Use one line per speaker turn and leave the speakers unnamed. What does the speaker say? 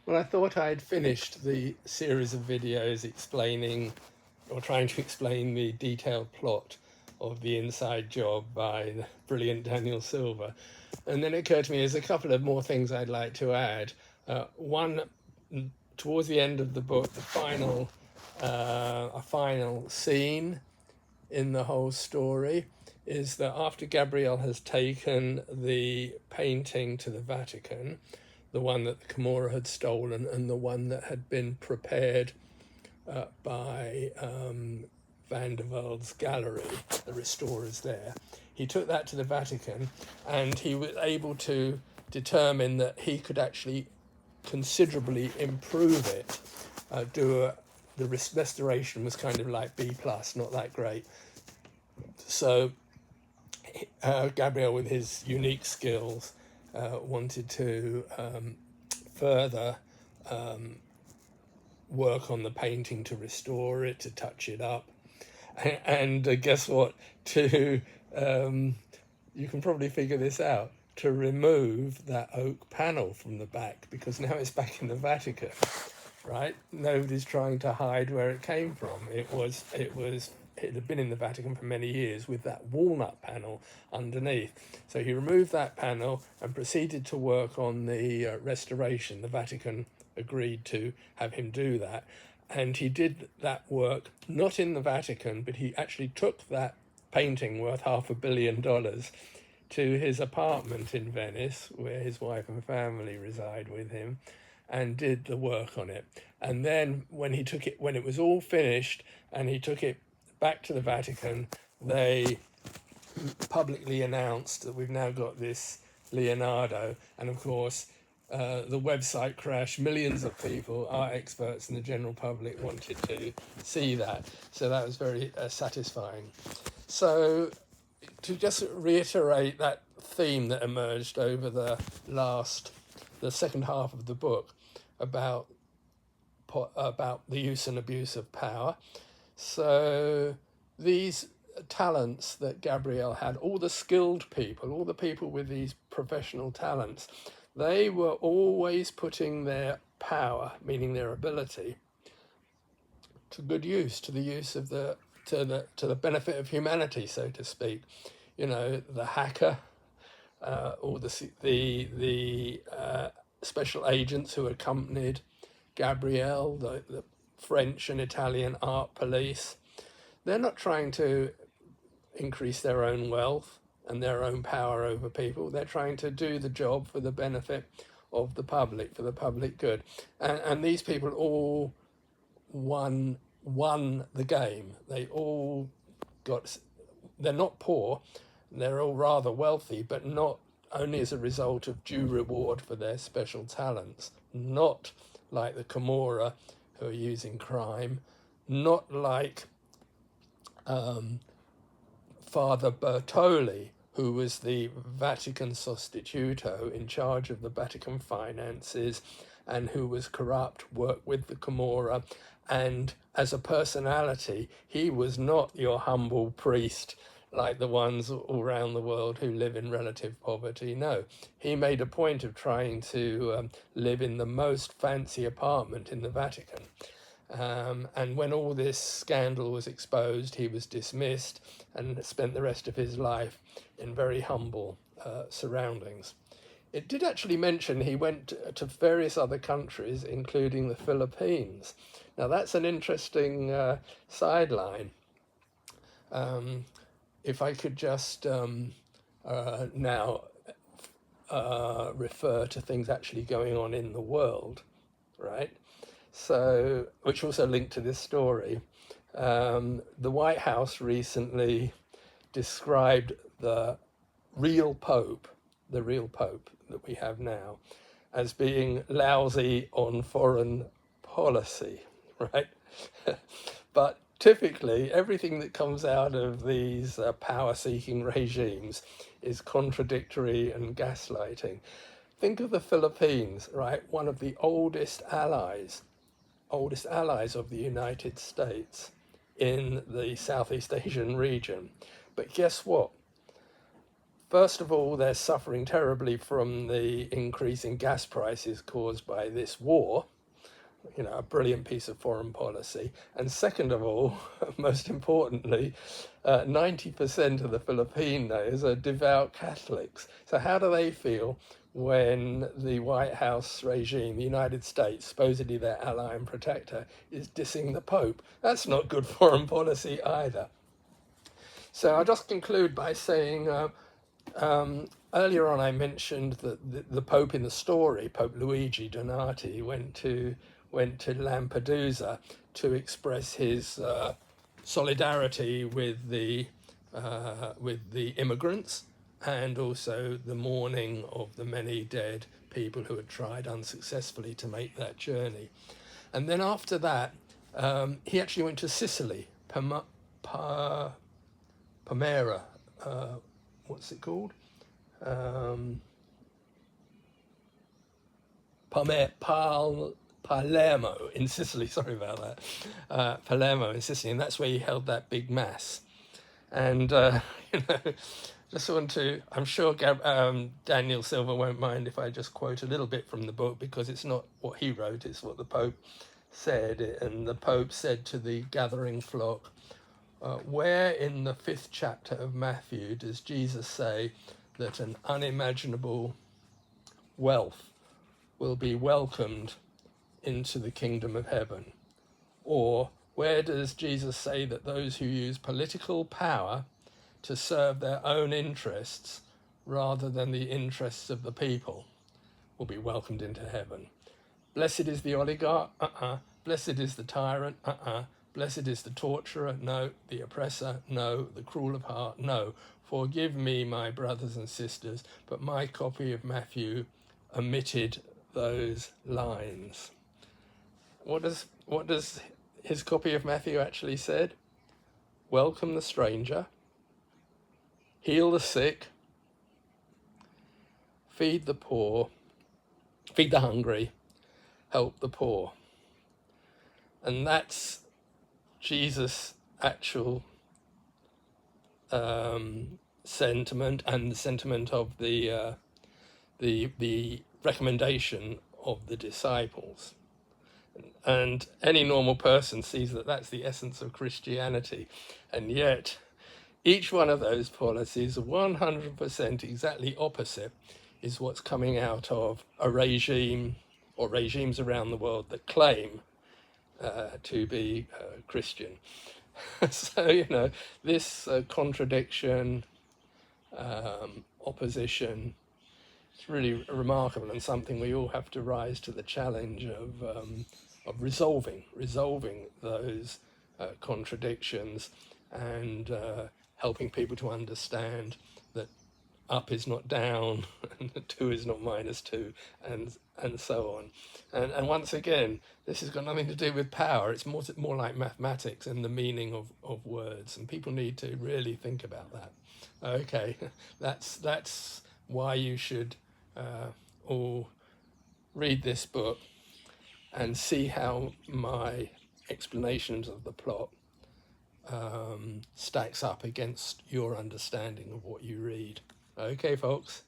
Well, I thought I'd finished the series of videos explaining or trying to explain the detailed plot of The Inside Job by the brilliant Daniel Silver. And then it occurred to me there's a couple of more things I'd like to add. One, towards the end of the book, a final scene in the whole story is that after Gabriel has taken the painting to the Vatican, the one that the Camorra had stolen and the one that had been prepared by Van der Velde's gallery, the restorers there. He took that to the Vatican and he was able to determine that he could actually considerably improve it. The restoration was kind of like B+, not that great. So Gabriel, with his unique skills, wanted to further work on the painting to restore it, to touch it up. And guess what? You can probably figure this out, to remove that oak panel from the back, because now it's back in the Vatican, right? Nobody's trying to hide where it came from. It had been in the Vatican for many years with that walnut panel underneath. So he removed that panel and proceeded to work on the restoration. The Vatican agreed to have him do that. And he did that work, not in the Vatican, but he actually took that painting worth $500 million to his apartment in Venice, where his wife and family reside with him, and did the work on it. And then when it was all finished and he took it back to the Vatican, they publicly announced that we've now got this Leonardo. And of course, the website crashed. Millions of people, art experts and the general public, wanted to see that. So that was very satisfying. So to just reiterate that theme that emerged over the second half of the book about the use and abuse of power. So these talents that Gabriel had, all the skilled people, all the people with these professional talents, they were always putting their power, meaning their ability, to good use, to the use of to the benefit of humanity, so to speak. You know, the hacker, or the special agents who accompanied Gabriel, the French and Italian art police. They're not trying to increase their own wealth and their own power over people. They're trying to do the job for the benefit of the public, for the public good. And these people all won the game. They all they're not poor, they're all rather wealthy, but not only as a result of due reward for their special talents, not like the Camorra who are using crime, not like Father Bertoli, who was the Vatican sostituto in charge of the Vatican finances and who was corrupt, worked with the Camorra, and as a personality, he was not your humble priest like the ones all around the world who live in relative poverty. No, he made a point of trying to live in the most fancy apartment in the Vatican. And when all this scandal was exposed, he was dismissed and spent the rest of his life in very humble surroundings. It did actually mention he went to various other countries, including the Philippines. Now that's an interesting sideline. If I could just now refer to things actually going on in the world, right? So, which also linked to this story. The White House recently described the real Pope that we have now, as being lousy on foreign policy, right? But typically, everything that comes out of these power-seeking regimes is contradictory and gaslighting. Think of the Philippines, right? One of the oldest allies of the United States in the Southeast Asian region. But guess what? First of all, they're suffering terribly from the increase in gas prices caused by this war, a brilliant piece of foreign policy. And second of all, most importantly, 90% of the Filipinos are devout Catholics. So how do they feel when the White House regime, the United States, supposedly their ally and protector, is dissing the Pope? That's not good foreign policy either. So I'll just conclude by saying, earlier on I mentioned that the Pope in the story, Pope Luigi Donati, went to Lampedusa to express his solidarity with the immigrants, and also the mourning of the many dead people who had tried unsuccessfully to make that journey. And then after that, he actually went to Sicily, Palmyra, what's it called? Palermo in Sicily, sorry about that. Palermo in Sicily, and that's where he held that big mass. And, just want to, I'm sure Daniel Silver won't mind if I just quote a little bit from the book, because it's not what he wrote, it's what the Pope said. And the Pope said to the gathering flock, where in the 5th chapter of Matthew does Jesus say that an unimaginable wealth will be welcomed into the kingdom of heaven? Or where does Jesus say that those who use political power to serve their own interests rather than the interests of the people will be welcomed into heaven? Blessed is the oligarch, blessed is the tyrant, blessed is the torturer, no. The oppressor, no. The cruel of heart, no. Forgive me, my brothers and sisters, but my copy of Matthew omitted those lines. What does his copy of Matthew actually said? Welcome the stranger, heal the sick, feed the poor, feed the hungry, help the poor. And that's Jesus' actual sentiment, and the sentiment of the recommendation of the disciples. And any normal person sees that that's the essence of Christianity. And yet, each one of those policies, 100% exactly opposite, is what's coming out of a regime or regimes around the world that claim to be Christian. So, this contradiction, opposition, it's really remarkable, and something we all have to rise to the challenge of resolving those contradictions, and helping people to understand that up is not down, and 2 is not -2, and so on. And once again, this has got nothing to do with power. It's more like mathematics and the meaning of words, and people need to really think about that. Okay, that's why you should all read this book and see how my explanations of the plot stacks up against your understanding of what you read. Okay, folks.